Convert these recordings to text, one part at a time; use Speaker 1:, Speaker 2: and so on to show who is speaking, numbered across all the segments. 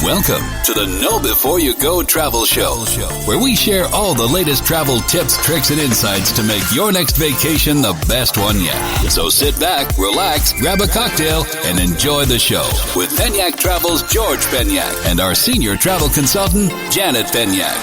Speaker 1: Welcome to the Know Before You Go Travel Show, where we share all the latest travel tips, tricks, and insights to make your next vacation the best one yet. So sit back, relax, grab a cocktail, and enjoy the show with Penyak Travel's George Penyak and our senior travel consultant, Janet Penyak.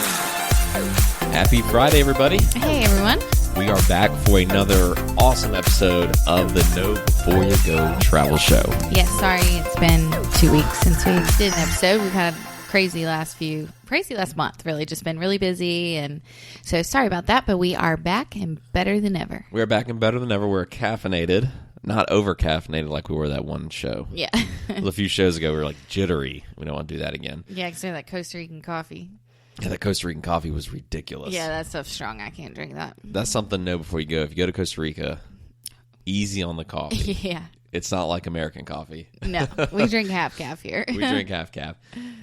Speaker 2: Happy Friday, everybody.
Speaker 3: Hey, everyone.
Speaker 2: We are back for another awesome episode of the Know Before You Go Travel Show.
Speaker 3: Yes, sorry, it's been 2 weeks since we did an episode. We've had crazy last month, really. Just been really busy, and so sorry about that, but we are back and better than ever.
Speaker 2: We are back and better than ever. We're caffeinated, not over-caffeinated like we were that one show.
Speaker 3: Yeah.
Speaker 2: A few shows ago, we were like jittery. We don't want to do that again.
Speaker 3: Yeah, because that Costa Rican coffee.
Speaker 2: Yeah, that Costa Rican coffee was ridiculous.
Speaker 3: Yeah, that stuff's strong. I can't drink that.
Speaker 2: That's something to know before you go. If you go to Costa Rica, easy on the coffee.
Speaker 3: Yeah.
Speaker 2: It's not like American coffee.
Speaker 3: No, we drink half calf here.
Speaker 2: We drink half calf.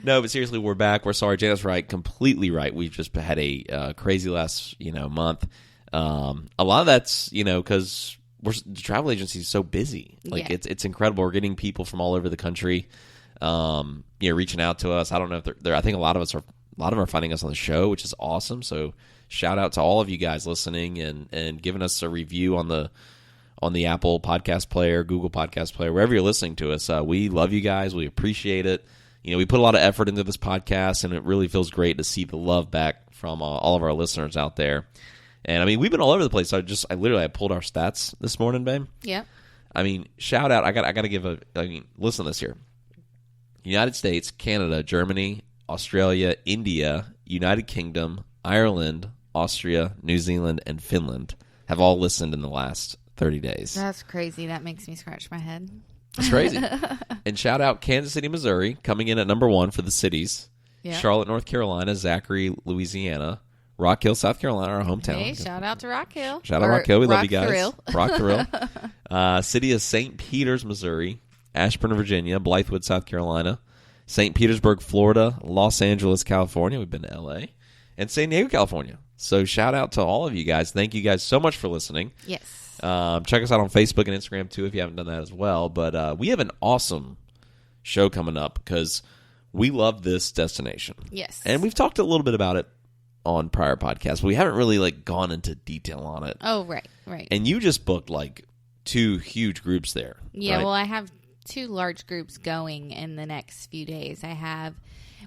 Speaker 2: No, but seriously, we're back. We're sorry. Janet's right. Completely right. We've just had a crazy last month. A lot of that's because the travel agency is so busy. Like it's incredible. We're getting people from all over the country, reaching out to us. I don't know if they're. I think a lot of them are finding us on the show, which is awesome. So shout out to all of you guys listening and giving us a review on the Apple Podcast Player, Google Podcast Player, wherever you're listening to us. We love you guys. We appreciate it. We put a lot of effort into this podcast, and it really feels great to see the love back from all of our listeners out there. And, we've been all over the place. I pulled our stats this morning, babe.
Speaker 3: Yep.
Speaker 2: Shout out. I got to give listen to this here. United States, Canada, Germany, Australia, India, United Kingdom, Ireland, Austria, New Zealand, and Finland have all listened in the last 30 days.
Speaker 3: That's crazy. That makes me scratch my head.
Speaker 2: It's crazy. And shout out Kansas City, Missouri, coming in at number 1 for the cities. Yep. Charlotte, North Carolina, Zachary, Louisiana, Rock Hill, South Carolina, our hometown.
Speaker 3: Hey, shout out to Rock Hill.
Speaker 2: Shout out Rock Hill. We love you guys.
Speaker 3: Thrill.
Speaker 2: Rock the Rill. City of St. Peters, Missouri, Ashburn, Virginia, Blythewood, South Carolina, St. Petersburg, Florida, Los Angeles, California. We've been to L.A. and San Diego, California. So shout out to all of you guys. Thank you guys so much for listening.
Speaker 3: Yes.
Speaker 2: Check us out on Facebook and Instagram, too, if you haven't done that as well. But we have an awesome show coming up because we love this destination.
Speaker 3: Yes.
Speaker 2: And we've talked a little bit about it on prior podcasts, but we haven't really gone into detail on it.
Speaker 3: Oh, right.
Speaker 2: And you just booked 2 huge groups there.
Speaker 3: Yeah,
Speaker 2: right?
Speaker 3: well, I have 2 large groups going in the next few days. I have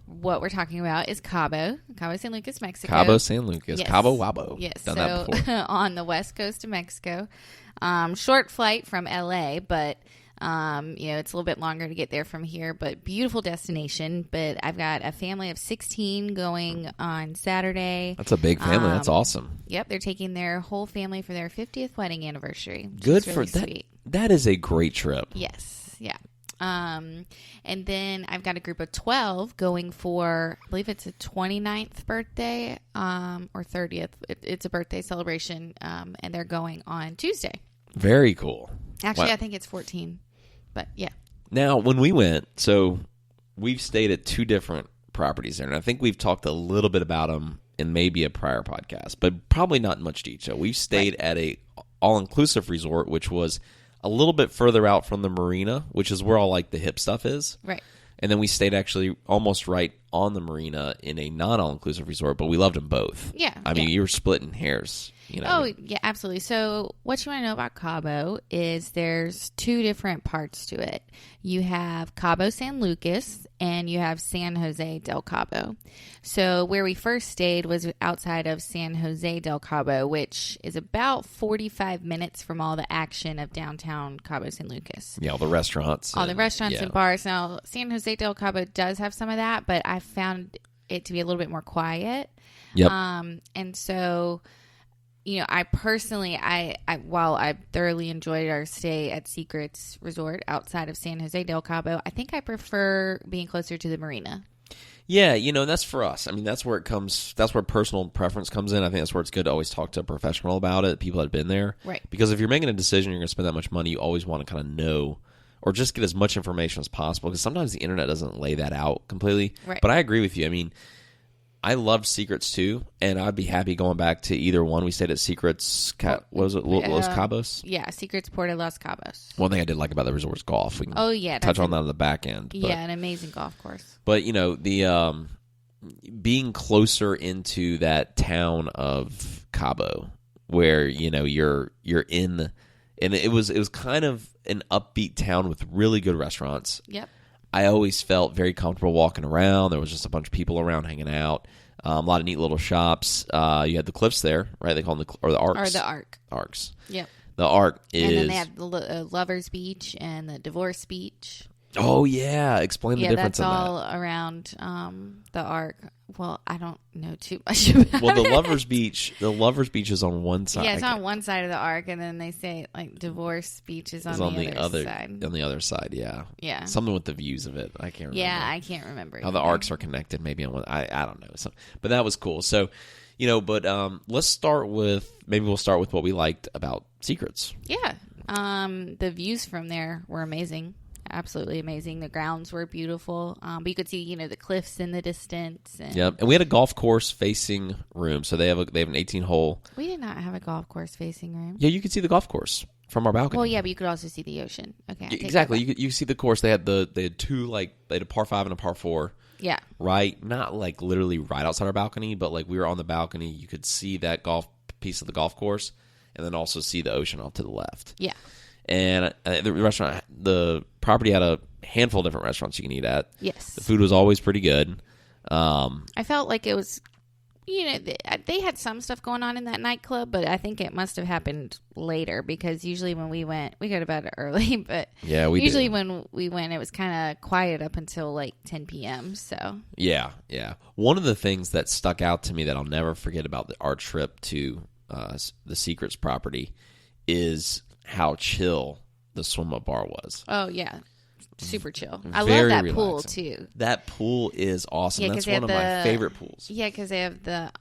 Speaker 3: what we're talking about is Cabo San Lucas, Mexico.
Speaker 2: Cabo San Lucas, yes. Cabo Wabo.
Speaker 3: Yes,
Speaker 2: done that before.
Speaker 3: On the west coast of Mexico. Short flight from LA, but it's a little bit longer to get there from here, but beautiful destination. But I've got a family of 16 going on Saturday.
Speaker 2: That's a big family. That's awesome.
Speaker 3: Yep, they're taking their whole family for their 50th wedding anniversary.
Speaker 2: Good
Speaker 3: really
Speaker 2: for that.
Speaker 3: Sweet.
Speaker 2: That is a great trip.
Speaker 3: Yes, yeah. And then I've got a group of 12 going for, I believe it's a 29th birthday, or 30th. It's a birthday celebration, and they're going on Tuesday.
Speaker 2: Very cool.
Speaker 3: Actually,
Speaker 2: wow.
Speaker 3: I think it's 14, but yeah.
Speaker 2: Now, when we went, so we've stayed at 2 different properties there, and I think we've talked a little bit about them in maybe a prior podcast, but probably not in much detail. We've stayed at a all-inclusive resort, which was a little bit further out from the marina, which is where all the hip stuff is.
Speaker 3: Right.
Speaker 2: And then we stayed actually almost right on the marina in a non-all-inclusive resort, but we loved them both.
Speaker 3: Yeah.
Speaker 2: You were splitting hairs.
Speaker 3: Oh, yeah, absolutely. So what you want to know about Cabo is there's 2 different parts to it. You have Cabo San Lucas and you have San Jose del Cabo. So where we first stayed was outside of San Jose del Cabo, which is about 45 minutes from all the action of downtown Cabo San Lucas.
Speaker 2: Yeah, all the restaurants.
Speaker 3: All the restaurants and bars. Now, San Jose del Cabo does have some of that, but I found it to be a little bit more quiet.
Speaker 2: Yep.
Speaker 3: And so... I personally, while I thoroughly enjoyed our stay at Secrets Resort outside of San Jose del Cabo, I think I prefer being closer to the marina.
Speaker 2: Yeah, and that's for us. That's where it comes. That's where personal preference comes in. I think that's where it's good to always talk to a professional about it, people that have been there.
Speaker 3: Right.
Speaker 2: Because if you're making a decision, you're going to spend that much money, you always want to kind of know or just get as much information as possible because sometimes the internet doesn't lay that out completely.
Speaker 3: Right.
Speaker 2: But I agree with you. I loved Secrets too, and I'd be happy going back to either one. We stayed at Secrets. What was it? Los Cabos.
Speaker 3: Yeah, Secrets Port of Los Cabos.
Speaker 2: One thing I did like about the resort was golf. We can touch on that on the back end. But,
Speaker 3: yeah, an amazing golf course.
Speaker 2: But the being closer into that town of Cabo, where you're in, and it was kind of an upbeat town with really good restaurants.
Speaker 3: Yep.
Speaker 2: I always felt very comfortable walking around. There was just a bunch of people around hanging out. A lot of neat little shops. You had the cliffs there, right? They call them the Arcs.
Speaker 3: Or the Arc.
Speaker 2: Arcs.
Speaker 3: Yep.
Speaker 2: The Arc is...
Speaker 3: And then they have the Lovers Beach and the Divorce Beach.
Speaker 2: Oh, yeah. Explain the difference in that.
Speaker 3: Yeah, that's all around the Arc. Well, I don't know too much about it.
Speaker 2: Well, the Lovers Beach is on one side.
Speaker 3: Yeah, it's on one side of the Arc, and then they say, like, Divorce Beach is on the other side.
Speaker 2: On the other side, yeah.
Speaker 3: Yeah.
Speaker 2: Something with the views of it. I can't remember.
Speaker 3: Yeah, I can't remember.
Speaker 2: How the Arcs are connected, maybe on one. I don't know. But that was cool. So, but let's start with, maybe we'll start with what we liked about Secrets.
Speaker 3: Yeah. The views from there were amazing. Absolutely amazing. The grounds were beautiful. But you could see, the cliffs in the distance.
Speaker 2: And we had a golf course facing room. So they have an 18-hole.
Speaker 3: We did not have a golf course facing room.
Speaker 2: Yeah, you could see the golf course from our balcony.
Speaker 3: Well, yeah, but you could also see the ocean. Okay.
Speaker 2: Exactly. You see the course. They had two, they had a par 5 and a par 4.
Speaker 3: Yeah.
Speaker 2: Right? Not like literally right outside our balcony, but like we were on the balcony. You could see that golf piece of the golf course and then also see the ocean off to the left.
Speaker 3: Yeah.
Speaker 2: And the property had a handful of different restaurants you can eat at.
Speaker 3: Yes.
Speaker 2: The food was always pretty good.
Speaker 3: I felt like it was, they had some stuff going on in that nightclub, but I think it must have happened later because usually when we went, we go to bed early, but
Speaker 2: yeah,
Speaker 3: usually when we went, it was kind of quiet up until like 10 p.m. So
Speaker 2: yeah. One of the things that stuck out to me that I'll never forget about our trip to the Secrets property is how chill the swim-up bar was.
Speaker 3: Oh, yeah. Super chill. I
Speaker 2: Very
Speaker 3: love that
Speaker 2: relaxing.
Speaker 3: pool, too.
Speaker 2: That pool is awesome.
Speaker 3: Yeah,
Speaker 2: that's one of my favorite pools.
Speaker 3: Yeah, because they have the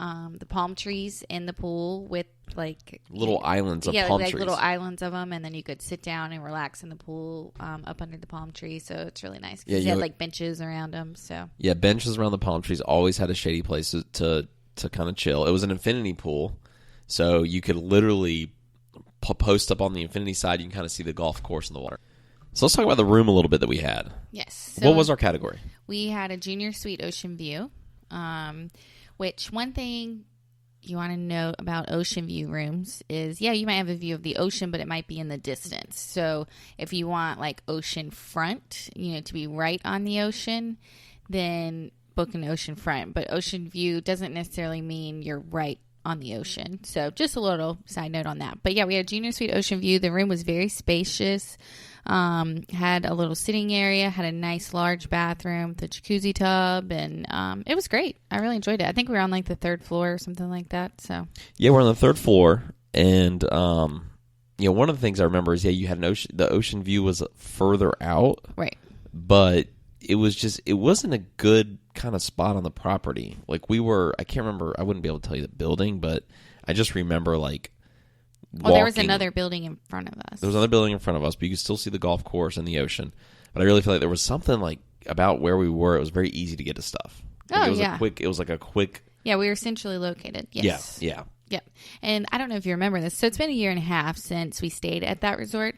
Speaker 3: palm trees in the pool with, like...
Speaker 2: Little islands of palm trees.
Speaker 3: Yeah, like little islands of them, and then you could sit down and relax in the pool up under the palm tree, so it's really nice. Because they had, like, benches around them, so... Yeah,
Speaker 2: benches around the palm trees. Always had a shady place to kind of chill. It was an infinity pool, so you could literally... post up on the infinity side, you can kind of see the golf course in the water. So let's talk about the room a little bit that we had.
Speaker 3: Yes.
Speaker 2: So what was our category?
Speaker 3: We had a junior suite ocean view, which one thing you want to know about ocean view rooms is, you might have a view of the ocean, but it might be in the distance. So if you want like ocean front, to be right on the ocean, then book an ocean front. But ocean view doesn't necessarily mean you're right on the ocean. So just a little side note on that. But yeah, we had a junior suite ocean view. The room was very spacious. Had a little sitting area, had a nice large bathroom with a jacuzzi tub, and it was great. I really enjoyed it. I think we were on like the 3rd floor or something like that. So
Speaker 2: yeah, we're on the 3rd floor, and one of the things I remember is you had the ocean view was further out,
Speaker 3: right?
Speaker 2: But it wasn't a good kind of spot on the property. Like I can't remember, I wouldn't be able to tell you the building, but I just remember like walking.
Speaker 3: There was another building in front of us.
Speaker 2: There was another building in front of us, but you could still see the golf course and the ocean. But I really feel like there was something like about where we were, it was very easy to get to stuff. Like it was like a quick.
Speaker 3: Yeah, we were centrally located. Yes.
Speaker 2: Yeah.
Speaker 3: Yep. And I don't know if you remember this. So it's been a year and a half since we stayed at that resort.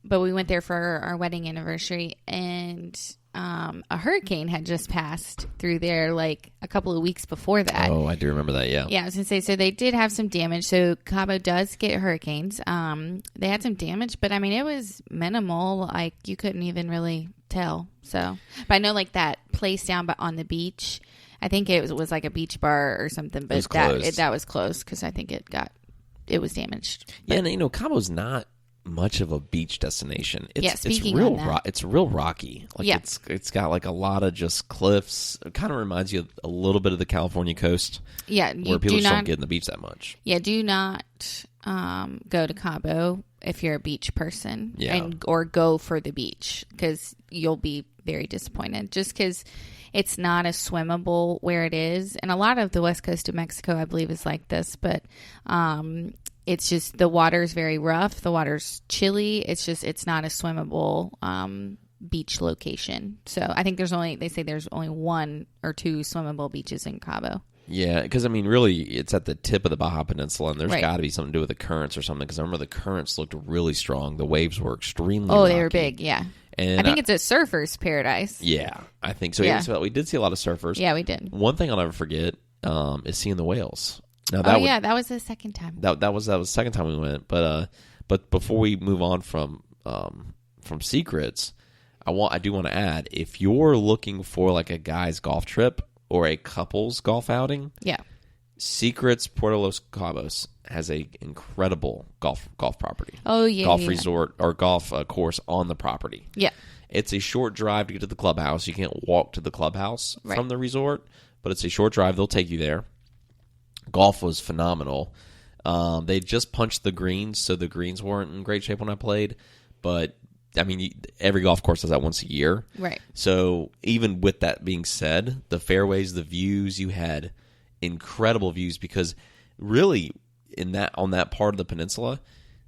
Speaker 3: But we went there for our wedding anniversary, and a hurricane had just passed through there like a couple of weeks before that.
Speaker 2: Oh, I do remember that, yeah.
Speaker 3: Yeah, I was going to say, so they did have some damage. So Cabo does get hurricanes. They had some damage, but I mean, it was minimal. Like, you couldn't even really tell. So, but I know like that place down on the beach, I think it was like a beach bar or something, but that was closed because I think it was damaged.
Speaker 2: But, yeah, and Cabo's not much of a beach destination. It's real rocky. Like it's got like a lot of just cliffs. It kind of reminds you a little bit of the California coast.
Speaker 3: Yeah,
Speaker 2: where people just don't get in the beach that much.
Speaker 3: Yeah, do not go to Cabo if you're a beach person, or go for the beach because you'll be very disappointed. Just because it's not as swimmable where it is, and a lot of the west coast of Mexico, I believe, is like this, but. It's just the water's very rough. The water's chilly. It's not a swimmable beach location. So I think they say there's only 1 or 2 swimmable beaches in Cabo.
Speaker 2: Yeah, because, I mean, really, it's at the tip of the Baja Peninsula, and there's
Speaker 3: Right.
Speaker 2: got to be something to do with the currents or something, because I remember the currents looked really strong. The waves were extremely
Speaker 3: They were
Speaker 2: rocky.
Speaker 3: big, yeah.
Speaker 2: And
Speaker 3: I think it's a surfer's paradise.
Speaker 2: Yeah, I think so.
Speaker 3: Yeah.
Speaker 2: Yeah. So we did see a lot of surfers.
Speaker 3: Yeah, we did.
Speaker 2: One thing I'll never forget is seeing the whales. Now,
Speaker 3: that was the second time.
Speaker 2: That was the second time we went. But before we move on from secrets, I do want to add, if you're looking for like a guy's golf trip or a couple's golf outing,
Speaker 3: Yeah.
Speaker 2: Secrets Puerto Los Cabos has a incredible golf property.
Speaker 3: Oh, yeah.
Speaker 2: Golf
Speaker 3: yeah.
Speaker 2: resort or golf course on the property.
Speaker 3: Yeah.
Speaker 2: It's a short drive to get to the clubhouse. You can't walk to the clubhouse
Speaker 3: Right.
Speaker 2: from the resort, but it's a short drive. They'll take you there. Golf was phenomenal. They just punched the greens, so the greens weren't in great shape when I played. But, I mean, every golf course does that once a year.
Speaker 3: Right.
Speaker 2: So even with that being said, the fairways, the views, you had incredible views because really on that part of the peninsula,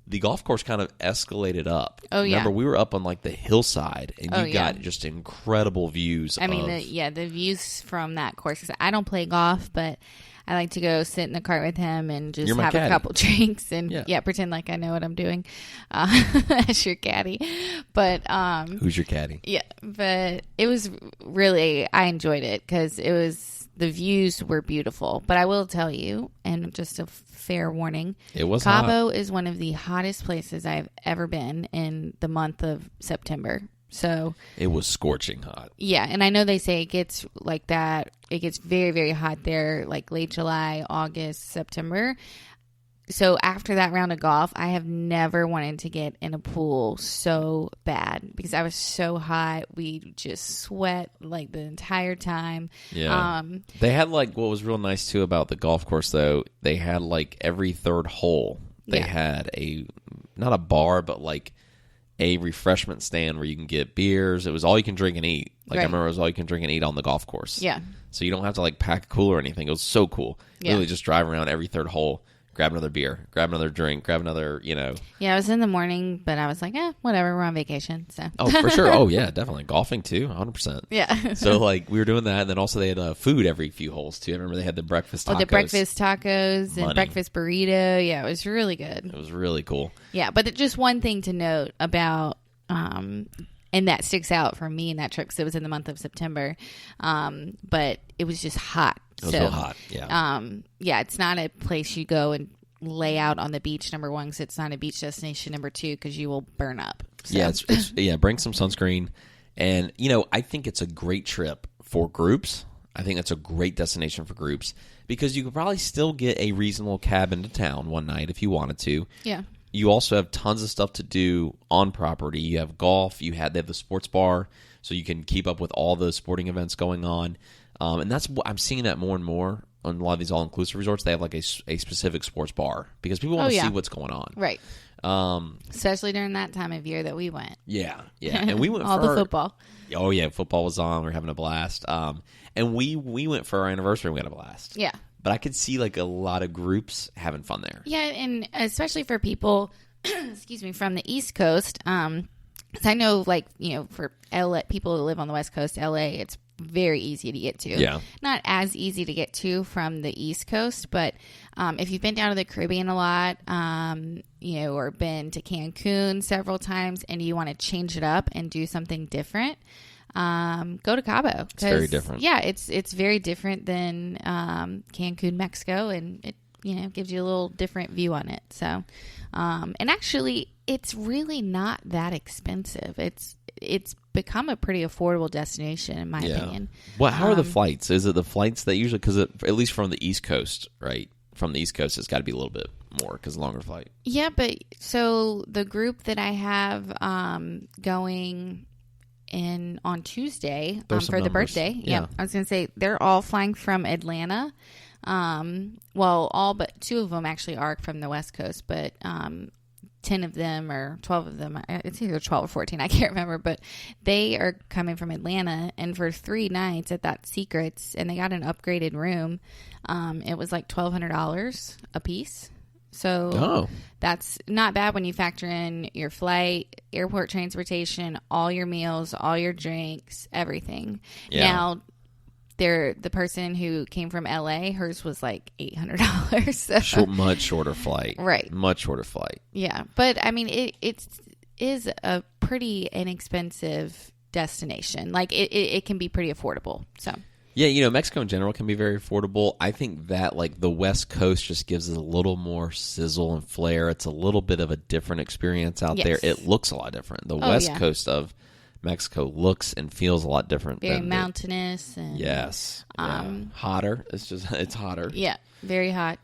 Speaker 2: the golf course kind of escalated up.
Speaker 3: Oh, yeah.
Speaker 2: Remember, we were up on like the hillside, and you
Speaker 3: yeah.
Speaker 2: got just incredible views.
Speaker 3: I mean, the views from that course. 'Cause I don't play golf, but I like to go sit in the cart with him and just
Speaker 2: You're my
Speaker 3: have
Speaker 2: caddy.
Speaker 3: a couple drinks and
Speaker 2: Yeah.
Speaker 3: pretend like I know what I'm doing as your caddy. But
Speaker 2: Who's your caddy?
Speaker 3: yeah, but it was really, I enjoyed it because the views were beautiful. But I will tell you, and just a fair warning,
Speaker 2: It was hot.
Speaker 3: Cabo is one of the hottest places I've ever been in the month of September. So
Speaker 2: It was scorching hot.
Speaker 3: yeah, and I know they say it gets like that. It gets very, very hot there, like late July, August, September. So after that round of golf, I have never wanted to get in a pool so bad because I was so hot. We just sweat like the entire time.
Speaker 2: Yeah. They had like, what was real nice too about the golf course though, they had like every third hole, they
Speaker 3: Yeah.
Speaker 2: had not a bar, but like a refreshment stand where you can get beers. It was all you can drink and eat. Like I
Speaker 3: Right.
Speaker 2: remember it was all you can drink and eat on the golf course.
Speaker 3: Yeah.
Speaker 2: So you don't have to like pack a cooler or anything. It was so cool.
Speaker 3: Yeah.
Speaker 2: Literally just drive around every third hole, grab another beer, grab another drink, grab another,
Speaker 3: Yeah, I was in the morning, but I was like, whatever, we're on vacation. So
Speaker 2: Oh, for sure. Oh, yeah, definitely. Golfing too, 100%.
Speaker 3: yeah.
Speaker 2: So, like, we were doing that, and then also they had food every few holes, too. I remember they had the breakfast tacos.
Speaker 3: The breakfast tacos and
Speaker 2: Money.
Speaker 3: breakfast burrito. Yeah, it was really good.
Speaker 2: It was really cool.
Speaker 3: Yeah, but just one thing to note about, and that sticks out for me in that trip because it was in the month of September, but it was just hot.
Speaker 2: It was so hot, yeah.
Speaker 3: Yeah, it's not a place you go and lay out on the beach, number one, because it's not a beach destination, number two, because you will burn up. So.
Speaker 2: Yeah, bring some sunscreen. And, I think it's a great trip for groups. I think that's a great destination for groups because you could probably still get a reasonable cabin to town one night if you wanted to.
Speaker 3: Yeah.
Speaker 2: You also have tons of stuff to do on property. You have golf. They have the sports bar, so you can keep up with all the sporting events going on. And that's what I'm seeing that more and more on a lot of these all-inclusive resorts. They have like a specific sports bar because people want to see what's going on.
Speaker 3: Right. Especially during that time of year that we went.
Speaker 2: Yeah. And we went
Speaker 3: all
Speaker 2: for
Speaker 3: the football.
Speaker 2: Oh yeah, football was on. We were having a blast. And we went for our anniversary. And we had a blast.
Speaker 3: Yeah.
Speaker 2: But I could see like a lot of groups having fun there.
Speaker 3: Yeah, and especially for people, excuse me, from the East Coast. 'Cause I know, like, for LA, people who live on the West Coast, LA, it's very easy to get to.
Speaker 2: Yeah.
Speaker 3: Not as easy to get to from the East Coast, but if you've been down to the Caribbean a lot, or been to Cancun several times and you want to change it up and do something different, go to Cabo.
Speaker 2: It's very different.
Speaker 3: Yeah, it's very different than Cancun, Mexico, and it gives you a little different view on it. So, and actually, it's really not that expensive. It's become a pretty affordable destination, in my opinion.
Speaker 2: Well, how are the flights? Is it the flights that usually, because at least from the East Coast, right? From the East Coast, it's got to be a little bit more because longer flight.
Speaker 3: Yeah, but so the group that I have going in on Tuesday for the
Speaker 2: numbers.
Speaker 3: birthday.
Speaker 2: Yeah.
Speaker 3: I was going to say they're all flying from Atlanta. Well, all but two of them actually are from the West Coast, but 10 of them or 12 of them, it's either 12 or 14, I can't remember, but they are coming from Atlanta, and for 3 nights at that Secrets, and they got an upgraded room. It was like $1,200 a piece. So that's not bad when you factor in your flight, airport transportation, all your meals, all your drinks, everything.
Speaker 2: Yeah.
Speaker 3: Now, the person who came from LA, hers was like $800. So.
Speaker 2: Much shorter flight.
Speaker 3: Right.
Speaker 2: Much shorter flight.
Speaker 3: Yeah. But I mean, it is a pretty inexpensive destination. Like it can be pretty affordable. So.
Speaker 2: Yeah, Mexico in general can be very affordable. I think that like the West Coast just gives it a little more sizzle and flair. It's a little bit of a different experience out there. It looks a lot different. The West Coast of Mexico looks and feels a lot different.
Speaker 3: Very mountainous. And,
Speaker 2: yes. Hotter. It's hotter.
Speaker 3: Yeah. Very hot.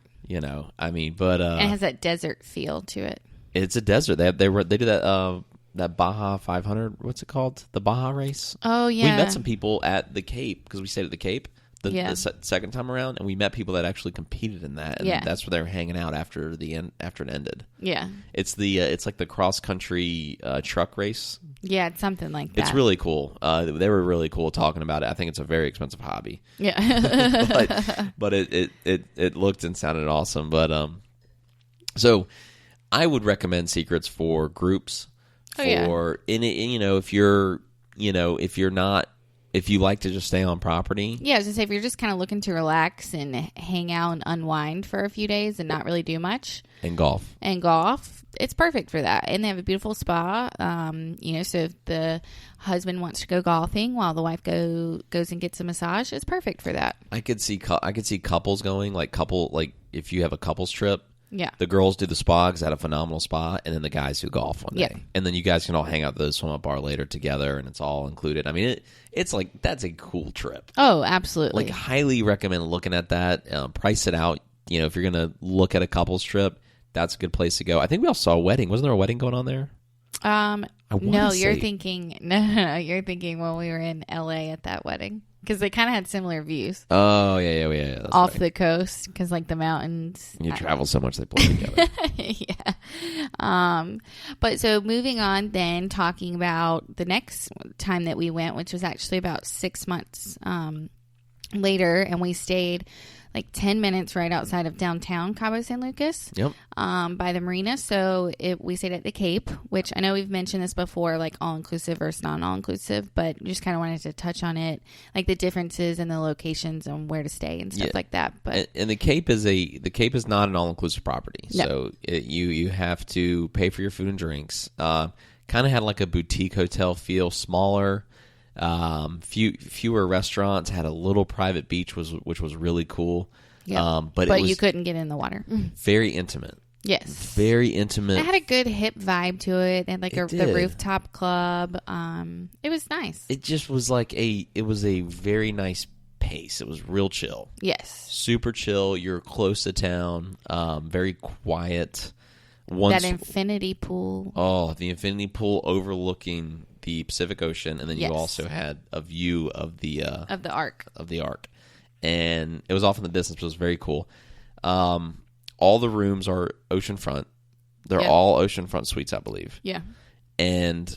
Speaker 2: I mean, but
Speaker 3: and it has that desert feel to it.
Speaker 2: It's a desert. They do that Baja 500. What's it called? The Baja race.
Speaker 3: Oh yeah.
Speaker 2: We met some people at the Cape because we stayed at the Cape the second time around, and we met people that actually competed in that, and that's where they were hanging out after it ended.
Speaker 3: Yeah.
Speaker 2: It's it's like the cross country truck race.
Speaker 3: Yeah, it's something like that.
Speaker 2: It's really cool. They were really cool talking about it. I think it's a very expensive hobby.
Speaker 3: Yeah.
Speaker 2: but it looked and sounded awesome. But so I would recommend Secrets for groups. If you like to just stay on property.
Speaker 3: Yeah, I was gonna say if you're just kind of looking to relax and hang out and unwind for a few days and not really do much.
Speaker 2: And golf,
Speaker 3: it's perfect for that. And they have a beautiful spa. So if the husband wants to go golfing while the wife goes and gets a massage, it's perfect for that.
Speaker 2: I could see couples going like if you have a couples trip.
Speaker 3: Yeah.
Speaker 2: The girls do the spa because they had a phenomenal spa, and then the guys do golf one day. And then you guys can all hang out at the swim up bar later together, and it's all included. I mean, it's like, that's a cool trip.
Speaker 3: Oh, absolutely.
Speaker 2: Like, highly recommend looking at that. Price it out. If you're going to look at a couple's trip, that's a good place to go. I think we all saw a wedding. Wasn't there a wedding going on there?
Speaker 3: You're thinking when we were in LA at that wedding. Because they kind of had similar views.
Speaker 2: Oh, yeah.
Speaker 3: Off the coast, because like the mountains.
Speaker 2: You travel so much, they blend together.
Speaker 3: Yeah. But so moving on then, talking about the next time that we went, which was actually about 6 months later, and we stayed like 10 minutes right outside of downtown Cabo San Lucas.
Speaker 2: Yep.
Speaker 3: By the marina. So we stayed at the Cape, which I know we've mentioned this before, like all-inclusive versus non-all-inclusive, but just kind of wanted to touch on it, like the differences in the locations and where to stay and stuff like that. But
Speaker 2: and the Cape is not an all-inclusive property. No. So you have to pay for your food and drinks. Kind of had like a boutique hotel feel, smaller. Fewer restaurants, had a little private beach, which was really cool.
Speaker 3: Yeah. But you couldn't get in the water.
Speaker 2: Very intimate.
Speaker 3: Yes.
Speaker 2: Very intimate.
Speaker 3: It had a good hip vibe to it, and like the rooftop club. It was nice.
Speaker 2: It just was like it was a very nice pace. It was real chill.
Speaker 3: Yes.
Speaker 2: Super chill. You're close to town. Very quiet.
Speaker 3: That infinity pool.
Speaker 2: Oh, the infinity pool overlooking the Pacific Ocean, and then you also had a view of the
Speaker 3: arc.
Speaker 2: And it was off in the distance, but it was very cool. All the rooms are oceanfront. They're all oceanfront suites, I believe.
Speaker 3: Yeah.
Speaker 2: And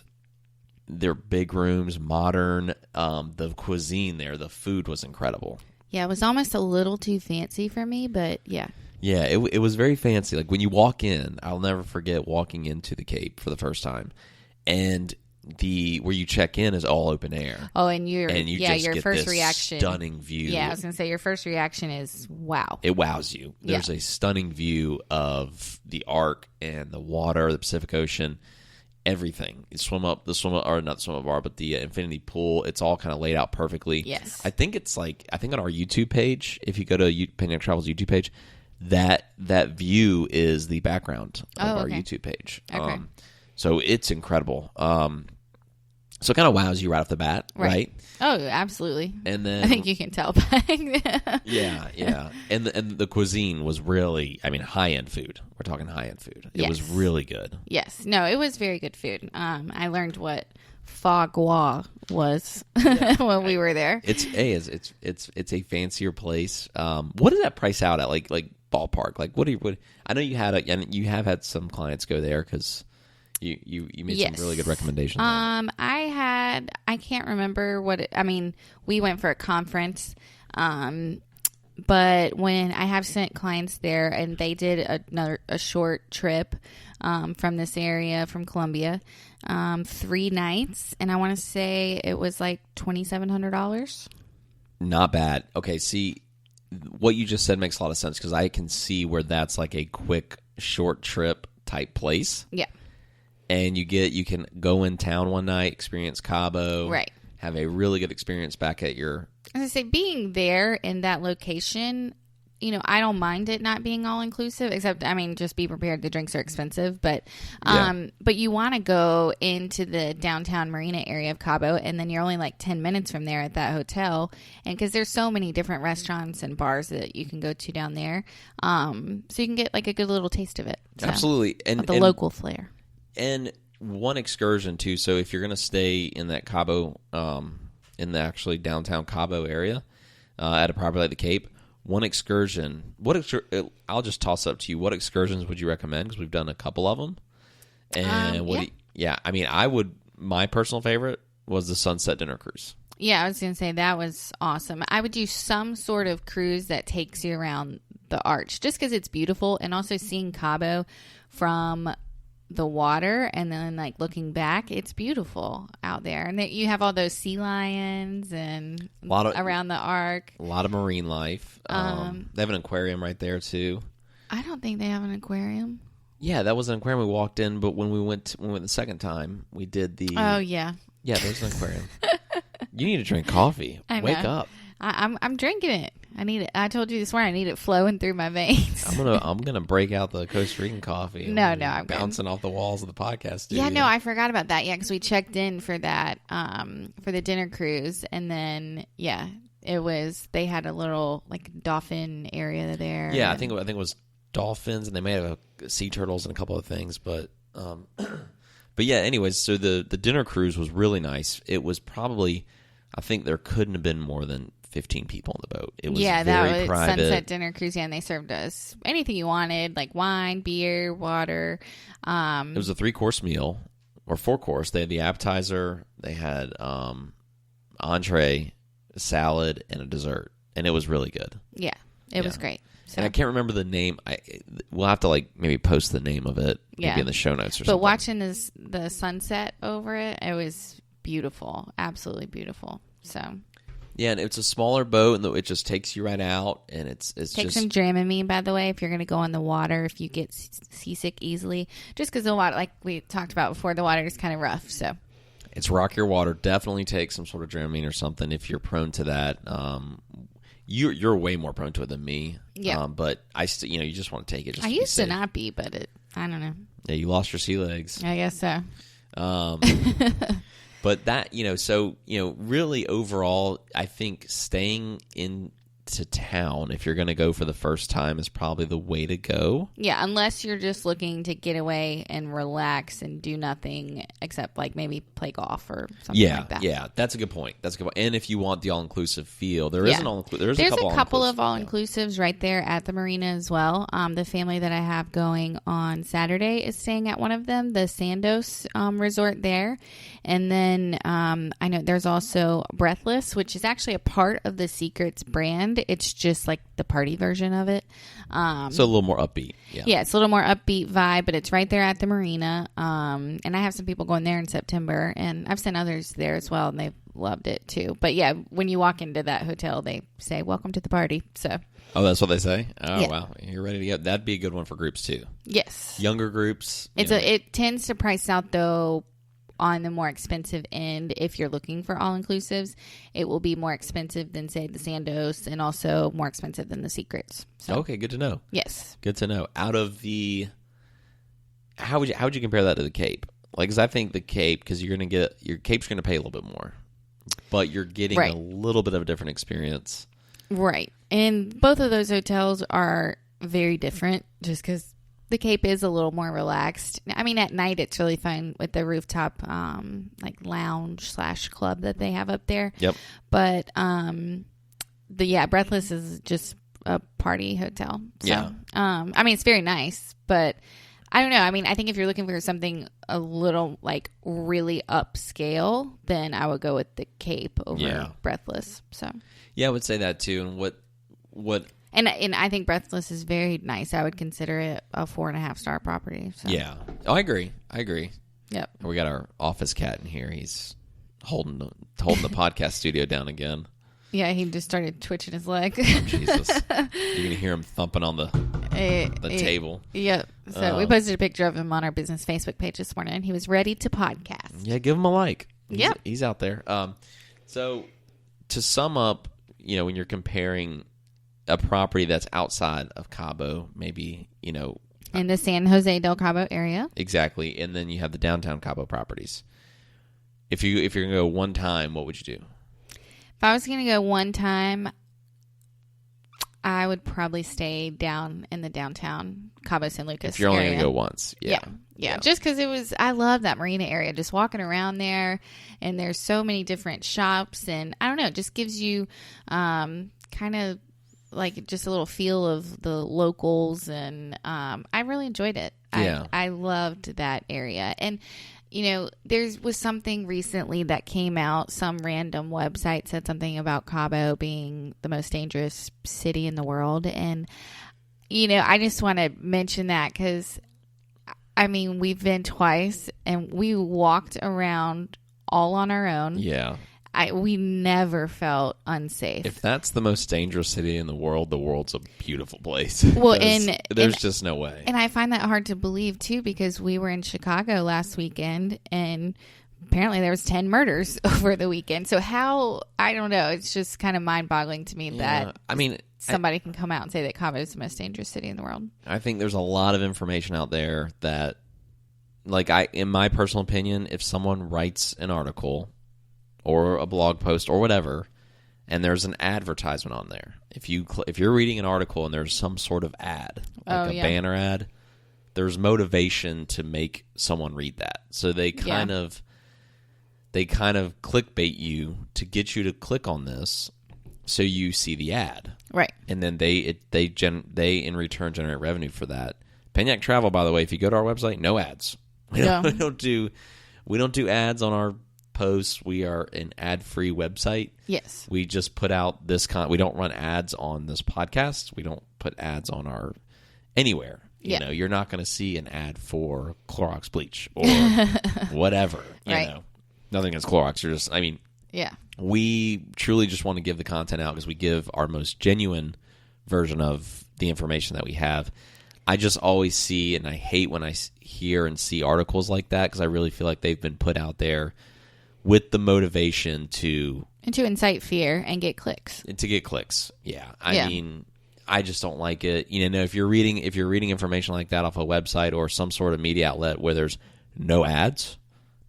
Speaker 2: they're big rooms, modern. The cuisine there, the food was incredible.
Speaker 3: Yeah, it was almost a little too fancy for me, but yeah.
Speaker 2: Yeah, it was very fancy. Like when you walk in, I'll never forget walking into the Cape for the first time. And where you check in is all open air.
Speaker 3: Oh, and your
Speaker 2: get
Speaker 3: first
Speaker 2: this
Speaker 3: reaction,
Speaker 2: stunning view.
Speaker 3: Yeah, I was gonna say your first reaction is wow.
Speaker 2: It wows you. There's a stunning view of the Arc and the water, the Pacific Ocean, everything. You swim up not the swim up bar, but the infinity pool. It's all kind of laid out perfectly.
Speaker 3: Yes,
Speaker 2: I think on our YouTube page, if you go to Penyak Travel's YouTube page, that view is the background of our YouTube page.
Speaker 3: Okay.
Speaker 2: So it's incredible. So it kind of wows you right off the bat, right?
Speaker 3: Oh, absolutely.
Speaker 2: And then
Speaker 3: I think you can tell.
Speaker 2: yeah. And the cuisine was really, high end food. We're talking high end food. It was really good.
Speaker 3: Yes. No, it was very good food. I learned what foie gras was when we were there.
Speaker 2: It's a fancier place. What does that price out at? Like ballpark? Like what? I know you have had some clients go there because. You made some really good recommendations.
Speaker 3: I can't remember we went for a conference, But when I have sent clients there, and they did a short trip from this area, from Columbia, 3 nights, and I want to say it was like $2,700.
Speaker 2: Not bad. Okay, see, what you just said makes a lot of sense because I can see where that's like a quick, short trip type place.
Speaker 3: Yeah.
Speaker 2: And you can go in town one night, experience Cabo.
Speaker 3: Right.
Speaker 2: Have a really good experience back at your...
Speaker 3: As I say, being there in that location, I don't mind it not being all inclusive, except, just be prepared. The drinks are expensive, but you want to go into the downtown marina area of Cabo, and then you're only like 10 minutes from there at that hotel, and because there's so many different restaurants and bars that you can go to down there, so you can get like a good little taste of it. So,
Speaker 2: absolutely,
Speaker 3: and the local flair.
Speaker 2: And one excursion too. So if you're going to stay in that Cabo, in the actually downtown Cabo area, at a property like the Cape. One excursion. I'll just toss up to you. What excursions would you recommend? Because we've done a couple of them. And my personal favorite was the Sunset Dinner Cruise.
Speaker 3: Yeah, I was going to say that was awesome. I would do some sort of cruise that takes you around the arch, just because it's beautiful, and also seeing Cabo from the water and then like looking back, it's beautiful out there, and you have all those sea lions and around the arc. A lot
Speaker 2: of marine life. They have an aquarium right there too.
Speaker 3: I don't think they have an aquarium.
Speaker 2: Yeah, that was an aquarium we walked in, but when we went the second time, we did the...
Speaker 3: Oh yeah,
Speaker 2: there's an aquarium. You need to drink coffee. Wake up.
Speaker 3: I'm drinking it. I need it. I told you this morning I need it flowing through my veins.
Speaker 2: I'm gonna break out the Costa Rican coffee.
Speaker 3: No, I'm
Speaker 2: bouncing off the walls of the podcast studio.
Speaker 3: Yeah, no, I forgot about that. Yeah, because we checked in for that for the dinner cruise, and then they had a little like dolphin area there.
Speaker 2: Yeah, I think it was dolphins, and they may have sea turtles and a couple of things, but yeah. Anyways, so the dinner cruise was really nice. It was probably, I think there couldn't have been more than 15 people on the boat. It was
Speaker 3: that was
Speaker 2: private.
Speaker 3: Sunset Dinner Cruise, and they served us anything you wanted, like wine, beer, water.
Speaker 2: It was a 3-course meal, or 4-course. They had the appetizer, they had entree, salad, and a dessert, and it was really good.
Speaker 3: Yeah, it was great. So.
Speaker 2: And I can't remember the name. We'll have to maybe post the name of it, maybe in the show notes or something.
Speaker 3: But watching the sunset over it, it was beautiful, absolutely beautiful. So.
Speaker 2: Yeah, and it's a smaller boat, and it just takes you right out, and it's
Speaker 3: Take
Speaker 2: just...
Speaker 3: some Dramamine, by the way, if you're going to go on the water, if you get seasick easily. Just because the water, like we talked about before, the water is kind of rough, so...
Speaker 2: It's rock your water. Definitely take some sort of Dramamine or something if you're prone to that. You're way more prone to it than me.
Speaker 3: Yeah.
Speaker 2: But I still, you just want to take it. Just
Speaker 3: I
Speaker 2: to
Speaker 3: used
Speaker 2: be
Speaker 3: to
Speaker 2: safe.
Speaker 3: not be, but I don't know.
Speaker 2: Yeah, you lost your sea legs.
Speaker 3: I guess so.
Speaker 2: But that, really overall, I think staying into town, if you're going to go for the first time, is probably the way to go.
Speaker 3: Yeah, unless you're just looking to get away and relax and do nothing except maybe play golf or something like that.
Speaker 2: Yeah, that's a good point. And if you want the all-inclusive feel, there's a
Speaker 3: couple of all-inclusives right there at the marina as well. The family that I have going on Saturday is staying at one of them, the Sandos resort there. And then I know there's also Breathless, which is actually a part of the Secrets brand. It's just like the party version of it.
Speaker 2: So a little more upbeat.
Speaker 3: Yeah, it's a little more upbeat vibe, but it's right there at the marina. And I have some people going there in September, and I've sent others there as well, and they've loved it too. But yeah, when you walk into that hotel, they say, "Welcome to the party." So.
Speaker 2: Oh, that's what they say? Oh,
Speaker 3: yeah.
Speaker 2: Wow. You're ready to go. That'd be a good one for groups too.
Speaker 3: Yes.
Speaker 2: Younger groups.
Speaker 3: It tends to price out, though, on the more expensive end. If you're looking for all-inclusives, it will be more expensive than, say, the Sandos, and also more expensive than the Secrets. So,
Speaker 2: okay, good to know.
Speaker 3: Yes.
Speaker 2: Good to know. Out of the... How would you compare that to the Cape? Because I think the Cape, because you're going to get... Your Cape's going to pay a little bit more, but you're getting a little bit of a different experience.
Speaker 3: Right. And both of those hotels are very different, just because the Cape is a little more relaxed. I mean, at night it's really fun with the rooftop lounge / club that they have up there.
Speaker 2: Yep.
Speaker 3: But Breathless is just a party hotel. So,
Speaker 2: yeah.
Speaker 3: I mean, it's very nice, but I don't know. I mean, I think if you're looking for something a little really upscale, then I would go with the Cape over Breathless. So.
Speaker 2: Yeah, I would say that too. And what?
Speaker 3: And I think Breathless is very nice. I would consider it a 4.5-star property. So.
Speaker 2: Yeah. Oh, I agree.
Speaker 3: Yep.
Speaker 2: We got our office cat in here. He's holding the podcast studio down again.
Speaker 3: Yeah, he just started twitching his leg.
Speaker 2: Oh, Jesus. You're going to hear him thumping on the table.
Speaker 3: Yep. So we posted a picture of him on our business Facebook page this morning, and he was ready to podcast.
Speaker 2: Yeah, give him a like.
Speaker 3: Yeah.
Speaker 2: He's out there. So to sum up, when you're comparing a property that's outside of Cabo, maybe,
Speaker 3: in the San Jose del Cabo area.
Speaker 2: Exactly. And then you have the downtown Cabo properties. If you're going to go one time, what would you do?
Speaker 3: If I was going to go one time, I would probably stay down in the downtown Cabo San Lucas
Speaker 2: If you're only
Speaker 3: area.
Speaker 2: going to go once.
Speaker 3: Yeah. Just because I love that marina area, just walking around there, and there's so many different shops, and I don't know, it just gives you kind of like just a little feel of the locals, and I really enjoyed it.
Speaker 2: Yeah.
Speaker 3: I loved that area. And there was something recently that came out. Some random website said something about Cabo being the most dangerous city in the world. And, I just want to mention that because, we've been twice and we walked around all on our own.
Speaker 2: Yeah.
Speaker 3: We never felt unsafe.
Speaker 2: If that's the most dangerous city in the world's a beautiful place.
Speaker 3: Well,
Speaker 2: there's just no way.
Speaker 3: And I find that hard to believe, too, because we were in Chicago last weekend, and apparently there was 10 murders over the weekend. So I don't know. It's just kind of mind-boggling to me that somebody can come out and say that Cabo is the most dangerous city in the world.
Speaker 2: I think there's a lot of information out there that, in my personal opinion, if someone writes an article or a blog post or whatever, and there's an advertisement on there. If you're reading an article and there's some sort of ad, like a banner ad, there's motivation to make someone read that. So they kind of clickbait you to get you to click on this, so you see the ad,
Speaker 3: right?
Speaker 2: And then they in return generate revenue for that. Penyak Travel, by the way, if you go to our website, no ads. We don't do ads on our posts. We are an ad-free website.
Speaker 3: Yes.
Speaker 2: We just put out this we don't run ads on this podcast. We don't put ads on our anywhere. You're not going to see an ad for Clorox bleach or whatever.
Speaker 3: Right.
Speaker 2: Nothing against Clorox. You're just,
Speaker 3: yeah.
Speaker 2: We truly just want to give the content out because we give our most genuine version of the information that we have. I just always see, and I hate when I hear and see articles like that because I really feel like they've been put out there with the motivation to
Speaker 3: incite fear and get clicks.
Speaker 2: To get clicks, yeah. I mean, I just don't like it. If you're reading information like that off a website or some sort of media outlet where there's no ads,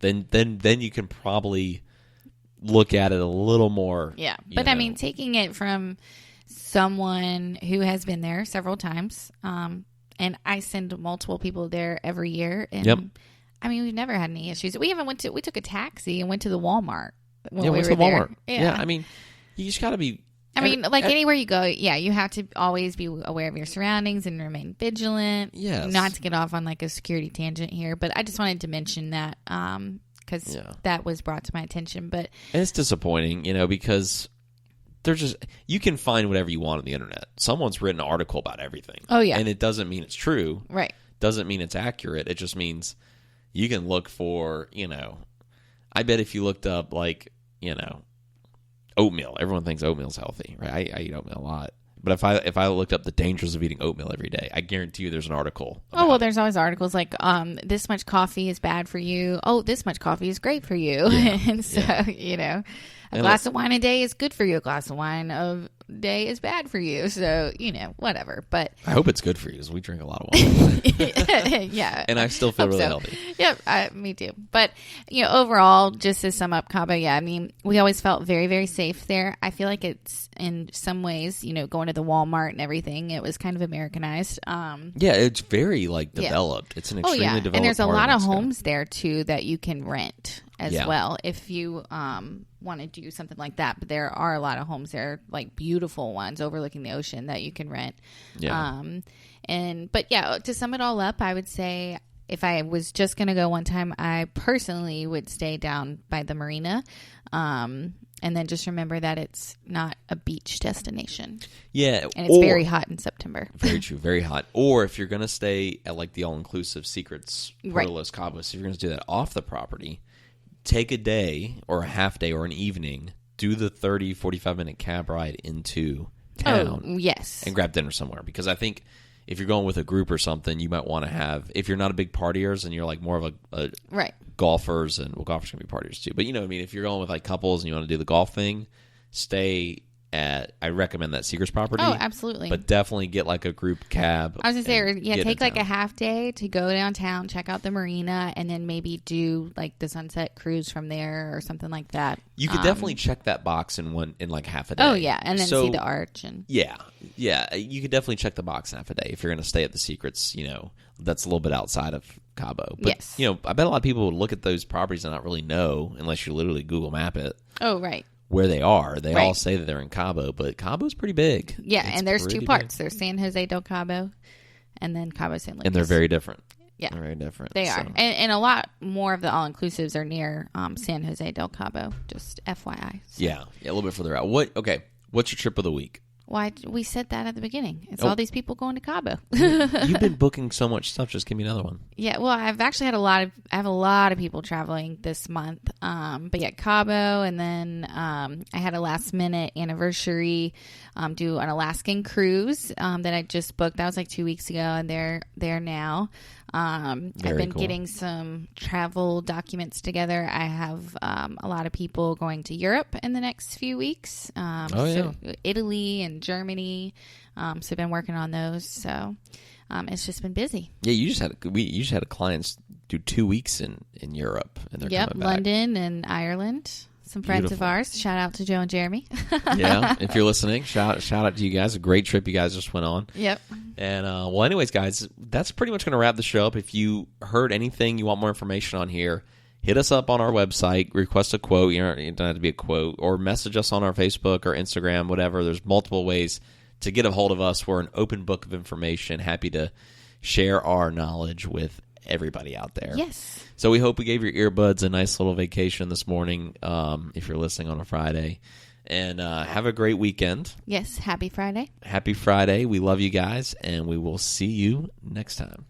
Speaker 2: then you can probably look at it a little more.
Speaker 3: Yeah, but taking it from someone who has been there several times, and I send multiple people there every year, and.
Speaker 2: Yep.
Speaker 3: We've never had any issues. We even we took a taxi and went to the Walmart when we
Speaker 2: went
Speaker 3: were
Speaker 2: to the Walmart.
Speaker 3: there. Yeah.
Speaker 2: You just got to be.
Speaker 3: Anywhere you go, you have to always be aware of your surroundings and remain vigilant.
Speaker 2: Yes.
Speaker 3: Not to get off on a security tangent here, but I just wanted to mention that because that was brought to my attention. But
Speaker 2: and it's disappointing, because you can find whatever you want on the internet. Someone's written an article about everything.
Speaker 3: Oh, yeah.
Speaker 2: And it doesn't mean it's true.
Speaker 3: Right.
Speaker 2: Doesn't mean it's accurate. It just means you can look for, I bet if you looked up oatmeal, everyone thinks oatmeal's healthy, right? I eat oatmeal a lot. But if I looked up the dangers of eating oatmeal every day, I guarantee you there's an article.
Speaker 3: There's always articles like this much coffee is bad for you. Oh, this much coffee is great for you.
Speaker 2: Yeah.
Speaker 3: And so, a glass of wine a day is good for you. A glass of wine a day is bad for you. So, whatever. But
Speaker 2: I hope it's good for you because we drink a lot of wine.
Speaker 3: Yeah.
Speaker 2: And I still feel really healthy.
Speaker 3: Yep, me too. But, overall, just to sum up Cabo, we always felt very, very safe there. I feel like it's in some ways, going to the Walmart and everything, it was kind of Americanized.
Speaker 2: It's very developed. It's an extremely developed.
Speaker 3: And there's a lot of
Speaker 2: Mexico.
Speaker 3: homes there too that you can rent as well if you want to do something like that. But there are a lot of homes there, beautiful ones overlooking the ocean that you can rent.
Speaker 2: Yeah.
Speaker 3: To sum it all up, I would say if I was just going to go one time, I personally would stay down by the marina. And then just remember that it's not a beach destination.
Speaker 2: Yeah.
Speaker 3: And it's very hot in September.
Speaker 2: Very true. Very hot. Or if you're going to stay at like the all-inclusive Secrets Puerto Los Cabos, if you're going to do that off the property, take a day or a half day or an evening, do the 30, 45-minute cab ride into town.
Speaker 3: Oh, yes.
Speaker 2: And grab dinner somewhere. Because I think if you're going with a group or something, you might want to have, if you're not a big partiers and you're like more of a
Speaker 3: right.
Speaker 2: golfers, and well, golfers can be partiers too. But you know what I mean? If you're going with like couples and you want to do the golf thing, stay at, I recommend that Secrets property.
Speaker 3: Oh, absolutely.
Speaker 2: But definitely get like a group cab.
Speaker 3: I was going to say, take like a half day to go downtown, check out the marina, and then maybe do like the sunset cruise from there or something like that.
Speaker 2: You could definitely check that box in like half a day.
Speaker 3: Oh, yeah. And then see the arch. And
Speaker 2: yeah. You could definitely check the box in half a day if you're going to stay at the Secrets, that's a little bit outside of Cabo. But,
Speaker 3: yes.
Speaker 2: I bet a lot of people would look at those properties and not really know, unless you literally Google map it.
Speaker 3: Oh, right.
Speaker 2: Where they are. They all say that they're in Cabo, but Cabo's pretty big.
Speaker 3: Yeah, and there's two parts. There's San Jose del Cabo and then Cabo San Lucas.
Speaker 2: And they're very different.
Speaker 3: Yeah.
Speaker 2: They're very different.
Speaker 3: They are. And a lot more of the all-inclusives are near San Jose del Cabo, just FYI. So.
Speaker 2: Yeah, a little bit further out. What's your trip of the week?
Speaker 3: Why we said that at the beginning. It's all these people going to Cabo.
Speaker 2: You've been booking so much stuff. Just give me another one.
Speaker 3: Yeah, well, I've actually had I have a lot of people traveling this month. But yeah, Cabo, and then I had a last minute anniversary do an Alaskan cruise that I just booked. That was like 2 weeks ago, and they're there now. I've been getting some travel documents together. I have a lot of people going to Europe in the next few weeks. So Italy and Germany. So I've been working on those. So it's just been busy.
Speaker 2: Yeah, you just had a client do 2 weeks in Europe, and they're coming back.
Speaker 3: London and Ireland. Some friends
Speaker 2: Beautiful.
Speaker 3: of ours. Shout out to Joe and Jeremy.
Speaker 2: Yeah, if you're listening, shout out to you guys. A great trip you guys just went on.
Speaker 3: Yep.
Speaker 2: And anyways, guys, that's pretty much going to wrap the show up. If you heard anything, you want more information on here, hit us up on our website, request a quote. It don't have to be a quote, or message us on our Facebook or Instagram, whatever. There's multiple ways to get a hold of us. We're an open book of information. Happy to share our knowledge with everybody out there.
Speaker 3: Yes.
Speaker 2: So we hope we gave your earbuds a nice little vacation this morning, if you're listening on a Friday. And have a great weekend.
Speaker 3: Yes. Happy Friday.
Speaker 2: Happy Friday. We love you guys, and we will see you next time.